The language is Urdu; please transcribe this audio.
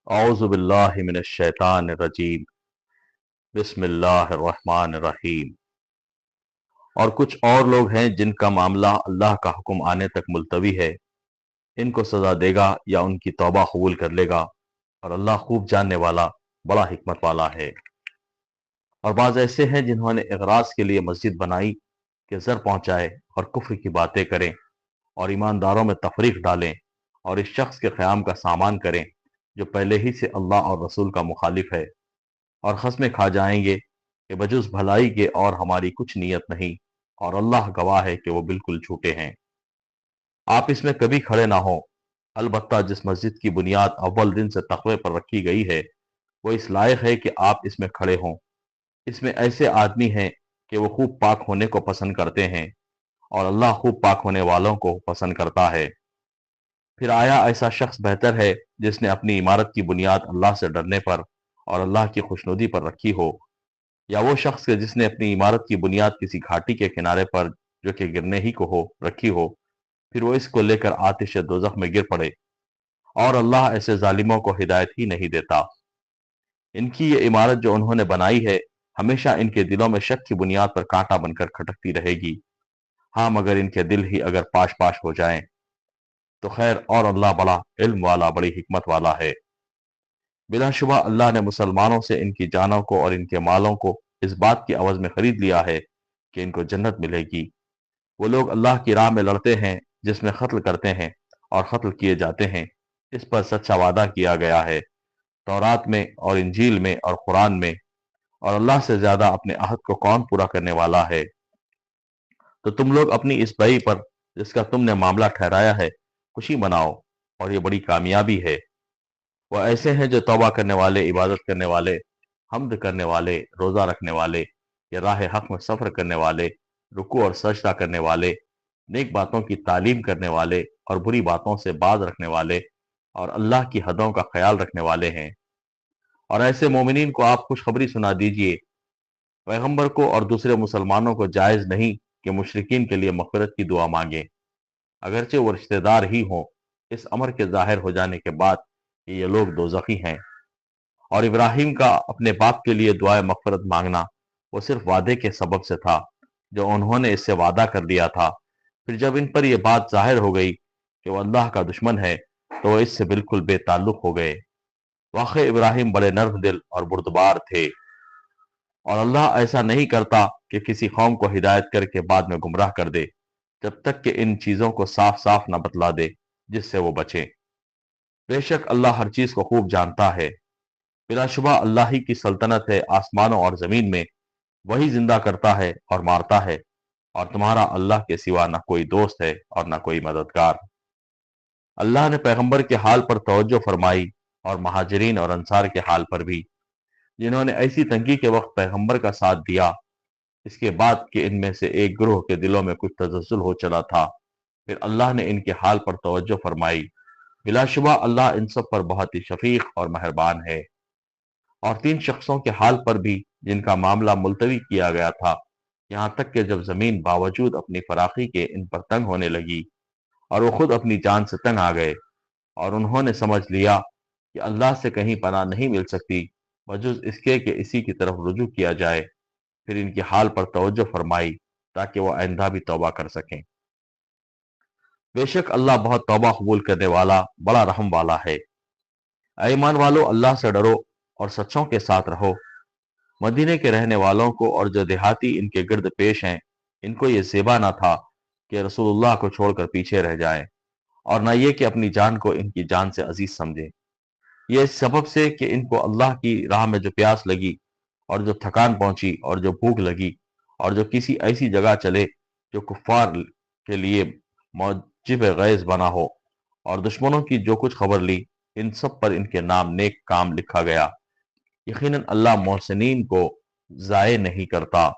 اعوذ باللہ من الشیطان الرجیم، بسم اللہ الرحمن الرحیم۔ اور کچھ اور لوگ ہیں جن کا معاملہ اللہ کا حکم آنے تک ملتوی ہے، ان کو سزا دے گا یا ان کی توبہ قبول کر لے گا، اور اللہ خوب جاننے والا، بڑا حکمت والا ہے۔ اور بعض ایسے ہیں جنہوں نے اغراض کے لیے مسجد بنائی کہ زر پہنچائے اور کفر کی باتیں کریں اور ایمانداروں میں تفریق ڈالیں اور اس شخص کے قیام کا سامان کریں جو پہلے ہی سے اللہ اور رسول کا مخالف ہے، اور قسمیں کھا جائیں گے کہ بجز بھلائی کے اور ہماری کچھ نیت نہیں، اور اللہ گواہ ہے کہ وہ بالکل جھوٹے ہیں۔ آپ اس میں کبھی کھڑے نہ ہوں، البتہ جس مسجد کی بنیاد اول دن سے تقوی پر رکھی گئی ہے وہ اس لائق ہے کہ آپ اس میں کھڑے ہوں۔ اس میں ایسے آدمی ہیں کہ وہ خوب پاک ہونے کو پسند کرتے ہیں، اور اللہ خوب پاک ہونے والوں کو پسند کرتا ہے۔ پھر آیا ایسا شخص بہتر ہے جس نے اپنی عمارت کی بنیاد اللہ سے ڈرنے پر اور اللہ کی خوشنودی پر رکھی ہو، یا وہ شخص کے جس نے اپنی عمارت کی بنیاد کسی گھاٹی کے کنارے پر جو کہ گرنے ہی کو ہو رکھی ہو، پھر وہ اس کو لے کر آتش دوزخ میں گر پڑے، اور اللہ ایسے ظالموں کو ہدایت ہی نہیں دیتا۔ ان کی یہ عمارت جو انہوں نے بنائی ہے ہمیشہ ان کے دلوں میں شک کی بنیاد پر کانٹا بن کر کھٹکتی رہے گی، ہاں مگر ان کے دل ہی اگر پاش پاش ہو جائیں تو خیر، اور اللہ بڑا علم والا، بڑی حکمت والا ہے۔ بلا شبہ اللہ نے مسلمانوں سے ان کی جانوں کو اور ان کے مالوں کو اس بات کی عوض میں خرید لیا ہے کہ ان کو جنت ملے گی۔ وہ لوگ اللہ کی راہ میں لڑتے ہیں جس میں قتل کرتے ہیں اور قتل کیے جاتے ہیں، اس پر سچا وعدہ کیا گیا ہے تورات میں اور انجیل میں اور قرآن میں، اور اللہ سے زیادہ اپنے عہد کو کون پورا کرنے والا ہے؟ تو تم لوگ اپنی اس بئی پر جس کا تم نے معاملہ ٹھہرایا ہے خوشی مناؤ، اور یہ بڑی کامیابی ہے۔ وہ ایسے ہیں جو توبہ کرنے والے، عبادت کرنے والے، حمد کرنے والے، روزہ رکھنے والے، یا راہ حق میں سفر کرنے والے، رکوع اور سجدہ کرنے والے، نیک باتوں کی تعلیم کرنے والے اور بری باتوں سے باز رکھنے والے، اور اللہ کی حدوں کا خیال رکھنے والے ہیں۔ اور ایسے مومنین کو آپ خوشخبری سنا دیجئے، پیغمبر کو اور دوسرے مسلمانوں کو جائز نہیں کہ مشرکین کے لیے مغفرت کی دعا مانگیں، اگرچہ وہ رشتہ دار ہی ہوں، اس امر کے ظاہر ہو جانے کے بعد کہ یہ لوگ دوزخی ہیں۔ اور ابراہیم کا اپنے باپ کے لیے دعائے مغفرت مانگنا وہ صرف وعدے کے سبب سے تھا جو انہوں نے اس سے وعدہ کر لیا تھا، پھر جب ان پر یہ بات ظاہر ہو گئی کہ وہ اللہ کا دشمن ہے تو وہ اس سے بالکل بے تعلق ہو گئے۔ واقع ابراہیم بڑے نرم دل اور بردبار تھے، اور اللہ ایسا نہیں کرتا کہ کسی قوم کو ہدایت کر کے بعد میں گمراہ کر دے جب تک کہ ان چیزوں کو صاف صاف نہ بتلا دے جس سے وہ بچیں۔ بے شک اللہ ہر چیز کو خوب جانتا ہے۔ بلا شبہ اللہ ہی کی سلطنت ہے آسمانوں اور زمین میں، وہی زندہ کرتا ہے اور مارتا ہے، اور تمہارا اللہ کے سوا نہ کوئی دوست ہے اور نہ کوئی مددگار۔ اللہ نے پیغمبر کے حال پر توجہ فرمائی اور مہاجرین اور انصار کے حال پر بھی، جنہوں نے ایسی تنگی کے وقت پیغمبر کا ساتھ دیا، اس کے بعد کہ ان میں سے ایک گروہ کے دلوں میں کچھ تزلزل ہو چلا تھا، پھر اللہ نے ان کے حال پر توجہ فرمائی۔ بلا شبہ اللہ ان سب پر بہت ہی شفیق اور مہربان ہے۔ اور تین شخصوں کے حال پر بھی جن کا معاملہ ملتوی کیا گیا تھا، یہاں تک کہ جب زمین باوجود اپنی فراخی کے ان پر تنگ ہونے لگی اور وہ خود اپنی جان سے تنگ آ گئے، اور انہوں نے سمجھ لیا کہ اللہ سے کہیں پناہ نہیں مل سکتی بجز اس کے کہ اسی کی طرف رجوع کیا جائے، پھر ان کے حال پر توجہ فرمائی تاکہ وہ آئندہ بھی توبہ کر سکیں۔ بے شک اللہ بہت توبہ قبول کرنے والا، بڑا رحم والا ہے۔ اے ایمان والو، اللہ سے ڈرو اور سچوں کے ساتھ رہو۔ مدینے کے رہنے والوں کو اور جو دیہاتی ان کے گرد پیش ہیں، ان کو یہ زیبا نہ تھا کہ رسول اللہ کو چھوڑ کر پیچھے رہ جائیں، اور نہ یہ کہ اپنی جان کو ان کی جان سے عزیز سمجھیں۔ یہ اس سبب سے کہ ان کو اللہ کی راہ میں جو پیاس لگی اور جو تھکان پہنچی اور جو بھوک لگی، اور جو کسی ایسی جگہ چلے جو کفار کے لیے موجب غیظ بنا ہو، اور دشمنوں کی جو کچھ خبر لی، ان سب پر ان کے نام نیک کام لکھا گیا۔ یقیناً اللہ محسنین کو ضائع نہیں کرتا۔